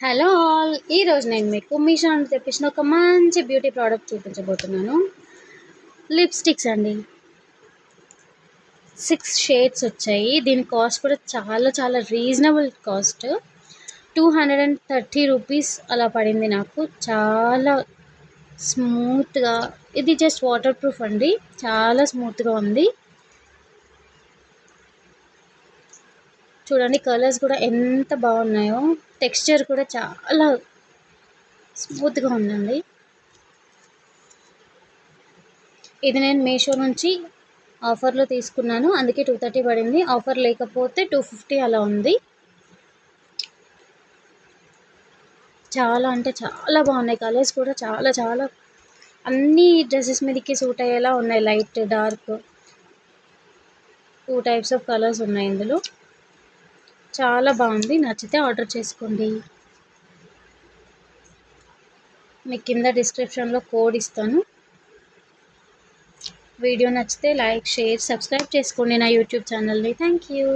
Hello all! ఈరోజు నేను మీకు మీషో నుండి తెప్పించిన ఒక మంచి బ్యూటీ ప్రోడక్ట్ చూపించబోతున్నాను. లిప్‌స్టిక్స్ అండి. 6 షేడ్స్ వచ్చాయి. దీని కాస్ట్ కూడా చాలా రీజనబుల్ కాస్ట్. 230 రూపీస్ అలా పడింది నాకు. చాలా స్మూత్‌గా, ఇది జస్ట్ వాటర్ ప్రూఫ్ అండి. చాలా స్మూత్‌గా ఉంది. చూడండి కలర్స్ కూడా ఎంత బాగున్నాయో. టెక్స్చర్ కూడా చాలా స్మూత్‌గా ఉందండి. ఇది నేను మీషో నుంచి ఆఫర్లో తీసుకున్నాను, అందుకే 230 పడింది. ఆఫర్ లేకపోతే 250 అలా ఉంది. చాలా అంటే చాలా బాగున్నాయి. కలర్స్ కూడా చాలా అన్ని డ్రెస్సెస్ మీదకి సూట్ అయ్యేలా ఉన్నాయి. Light, dark 2 types of colours ఉన్నాయి ఇందులో. చాలా బాగుంది. నచ్చితే ఆర్డర్ చేసుకోండి. మీకు కింద డిస్క్రిప్షన్లో కోడ్ ఇస్తాను. వీడియో నచ్చితే లైక్, షేర్, సబ్స్క్రైబ్ చేసుకోండి నా యూట్యూబ్ ఛానల్ని. Thank you.